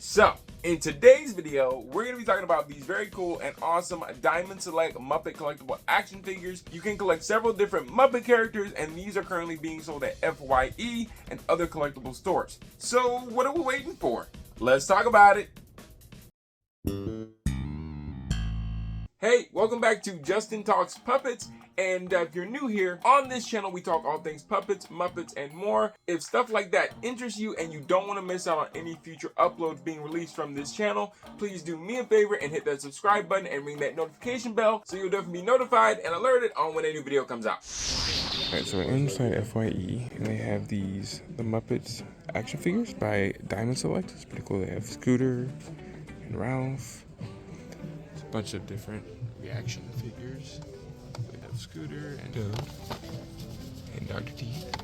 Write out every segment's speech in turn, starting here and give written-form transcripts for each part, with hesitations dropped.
So, in today's video, we're going to be talking about these very cool and awesome Diamond Select Muppet collectible action figures. You can collect several different Muppet characters, and these are currently being sold at FYE and other collectible stores. So, what are we waiting for? Let's talk about it. Hey, welcome back to Justin Talks Puppets. And if you're new here, on this channel we talk all things puppets, Muppets, and more. If stuff like that interests you and you don't want to miss out on any future uploads being released from this channel, please do me a favor and hit that subscribe button and ring that notification bell so you'll definitely be notified and alerted on when a new video comes out. Alright, so inside FYE, and they have the Muppets action figures by Diamond Select. It's pretty cool. They have Scooter and Ralph. It's a bunch of different reaction figures. They have Scooter and Doug and Dr. Teeth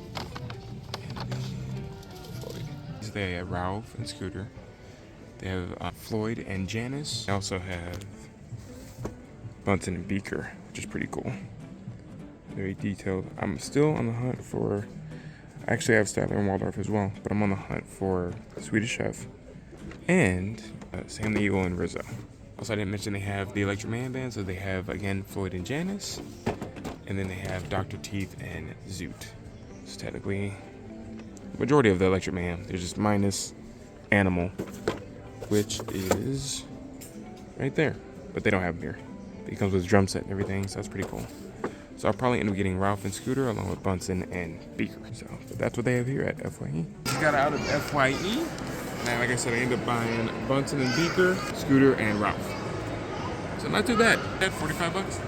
and then Floyd. So they have Ralph and Scooter. They have Floyd and Janice. They also have Bunsen and Beaker, which is pretty cool. Very detailed. I'm still on the hunt for, actually I have Statler and Waldorf as well, but I'm on the hunt for Swedish Chef and Sam the Eagle and Rizzo. Also, I didn't mention they have the Electric Man Band, so they have, again, Floyd and Janice, and then they have Dr. Teeth and Zoot. So technically, majority of the Electric Man. They're just minus Animal, which is right there, but they don't have him here. It comes with a drum set and everything, so that's pretty cool. So I'll probably end up getting Ralph and Scooter along with Bunsen and Beaker. So, but that's what they have here at FYE. Just got out of FYE. And like I said, I ended up buying Bunsen and Beaker, Scooter, and Ralph. So not too bad. At 45 bucks?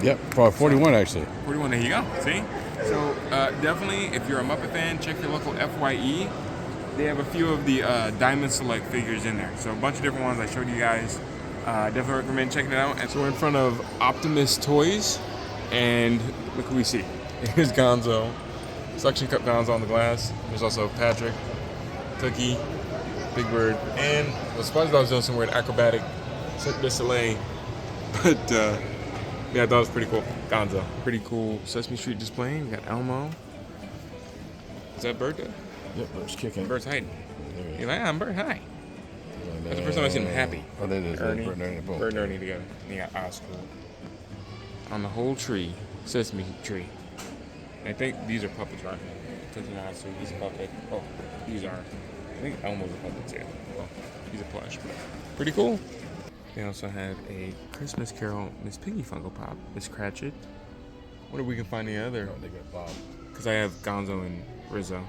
Yep, for 41 actually. 41, there you go. See? So definitely, if you're a Muppet fan, check your local FYE. They have a few of the Diamond Select figures in there. So a bunch of different ones I showed you guys. Definitely recommend checking it out. And so we're in front of Optimus Toys. And look who we see. Here's Gonzo. Suction cup Gonzo on the glass. There's also Patrick, Cookie, Big Bird, and SpongeBob's doing some weird acrobatic Cirque du Soleil. But yeah, I thought it was pretty cool. Gonzo. Pretty cool Sesame Street display. We got Elmo. Is that Bird? Yep, Bird's kicking. Bird's hiding. He's like, I'm Bird, hi. That's the first time I've seen him happy. Oh, that is Ernie. Bird and Ernie both. Bird and Ernie together. And you got Oscar. On the whole tree, Sesame tree. I think these are puppets, right? Cookie Monster, he's a puppet. Oh, these aren't. I think Elmo's a puppet too. Well, he's a plush, but pretty cool. They also have a Christmas Carol Miss Piggy Funko Pop, Miss Cratchit. Wonder if we can find the other. Oh, they got Bob. Because I have Gonzo and Rizzo.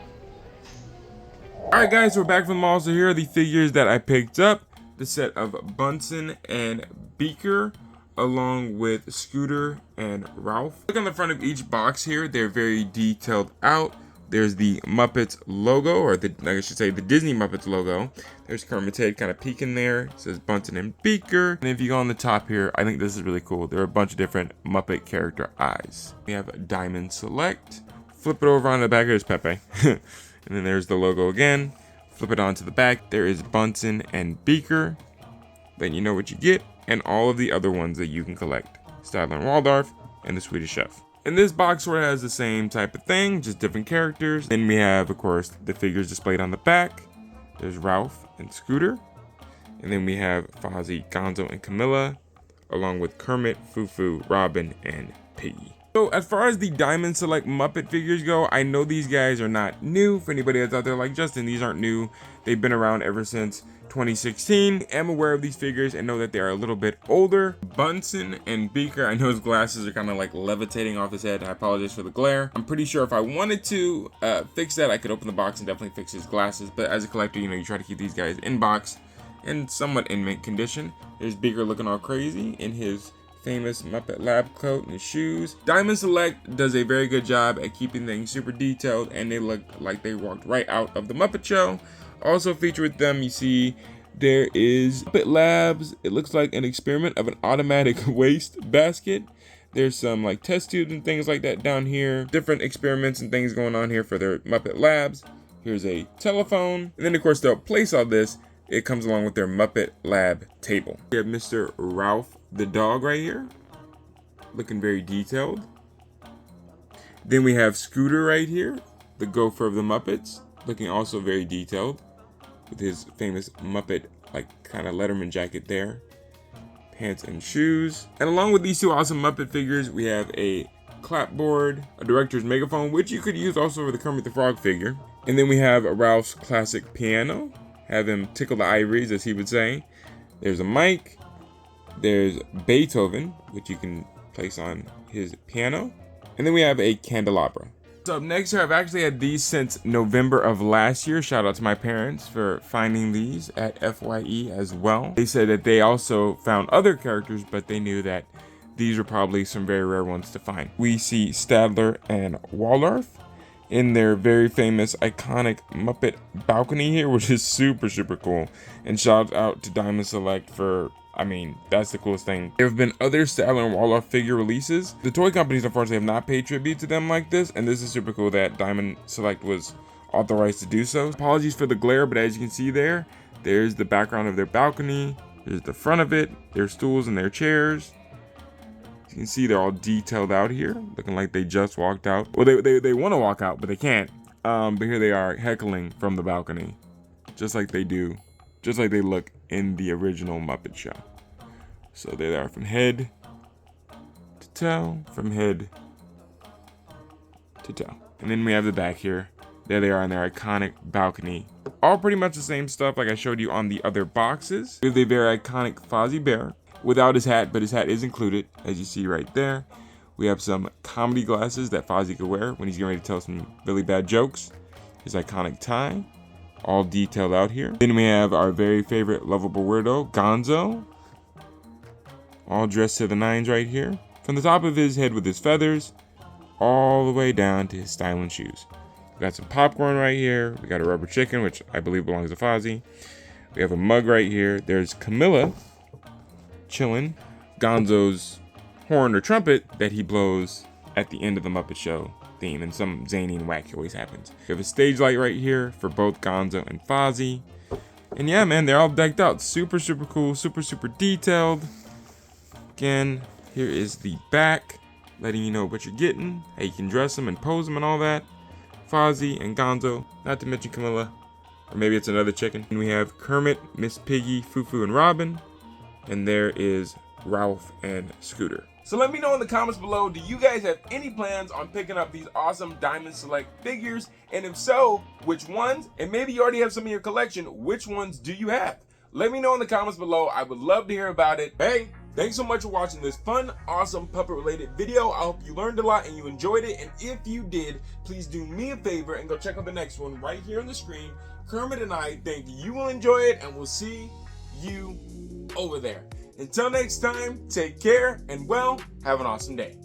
Alright guys, so we're back from the mall. So here are the figures that I picked up. The set of Bunsen and Beaker, along with Scooter and Ralph. Look on the front of each box here. They're very detailed out. There's the Muppets logo, or I should say the Disney Muppets logo. There's Kermit's head kind of peeking there. It says Bunsen and Beaker. And if you go on the top here, I think this is really cool. There are a bunch of different Muppet character eyes. We have Diamond Select. Flip it over on the back, there's Pepe. And then there's the logo again. Flip it onto the back. There is Bunsen and Beaker. Then you know what you get. And all of the other ones that you can collect. Statler and Waldorf and the Swedish Chef. And this box sort of has the same type of thing, just different characters. Then we have, of course, the figures displayed on the back. There's Ralph and Scooter. And then we have Fozzie, Gonzo, and Camilla, along with Kermit, Foo-Foo, Robin, and Piggy. So as far as the Diamond Select Muppet figures go, I know these guys are not new. For anybody that's out there like Justin, these aren't new. They've been around ever since 2016. I'm aware of these figures and know that they are a little bit older. Bunsen and Beaker, I know his glasses are kind of like levitating off his head. I apologize for the glare. I'm pretty sure if I wanted to fix that, I could open the box and definitely fix his glasses. But as a collector, you know, you try to keep these guys in box in somewhat in mint condition. There's Beaker looking all crazy in his famous Muppet lab coat and his shoes. Diamond Select does a very good job at keeping things super detailed, and they look like they walked right out of the Muppet Show. Also featured with them, you see there is Muppet Labs. It looks like an experiment of an automatic waste basket. There's some like test tubes and things like that down here. Different experiments and things going on here for their Muppet Labs. Here's a telephone. And then of course they'll place all this. It comes along with their Muppet Lab table. We have Mr. Ralph the dog right here. Looking very detailed. Then we have Scooter right here. The gopher of the Muppets. Looking also very detailed. with his famous Muppet, like, kind of Letterman jacket there. Pants and shoes. And along with these two awesome Muppet figures, we have a clapboard, a director's megaphone, which you could use also for the Kermit the Frog figure. And then we have Ralph's classic piano. Have him tickle the ivories, as he would say. There's a mic. There's Beethoven, which you can place on his piano. And then we have a candelabra. So up next here, I've actually had these since November of last year. Shout out to my parents for finding these at FYE as well. They said that they also found other characters, but they knew that these were probably some very rare ones to find. We see Stadler and Waldorf in their very famous iconic Muppet balcony here, which is super, super cool. And shout out to Diamond Select for, I mean, that's the coolest thing. There have been other Stadler and Waldorf figure releases. The toy companies, unfortunately, have not paid tribute to them like this, and this is super cool that Diamond Select was authorized to do so. Apologies for the glare, but as you can see there, there's the background of their balcony. There's the front of it, their stools and their chairs. You can see they're all detailed out here, looking like they just walked out. Well, they want to walk out, but they can't. But here they are heckling from the balcony, just like they do, just like they look in the original Muppet Show. So there they are from head to toe, from head to toe. And then we have the back here. There they are in their iconic balcony. All pretty much the same stuff like I showed you on the other boxes. We have the very iconic Fozzie Bear without his hat, but his hat is included, as you see right there. We have some comedy glasses that Fozzie could wear when he's getting ready to tell some really bad jokes. His iconic tie, all detailed out here. Then we have our very favorite lovable weirdo, Gonzo, all dressed to the nines right here. From the top of his head with his feathers, all the way down to his styling shoes. We got some popcorn right here. We got a rubber chicken, which I believe belongs to Fozzie. We have a mug right here. There's Camilla chilling. Gonzo's horn or trumpet that he blows at the end of the Muppet Show theme, and some zany and wacky always happens. We have a stage light right here for both Gonzo and Fozzie. And yeah, man, they're all decked out. Super, super cool. Super, super detailed. Again, here is the back, letting you know what you're getting, how you can dress them and pose them and all that. Fozzie and Gonzo, not to mention Camilla, or maybe it's another chicken. And we have Kermit, Miss Piggy, Fufu, and Robin. And there is Ralph and Scooter. So let me know in the comments below, do you guys have any plans on picking up these awesome Diamond Select figures? And if so, which ones? And maybe you already have some in your collection. Which ones do you have? Let me know in the comments below. I would love to hear about it. Hey, thanks so much for watching this fun, awesome puppet related video. I hope you learned a lot and you enjoyed it. And if you did, please do me a favor and go check out the next one right here on the screen. Kermit and I think you will enjoy it, and we'll see you over there. Until next time, take care and, well, have an awesome day.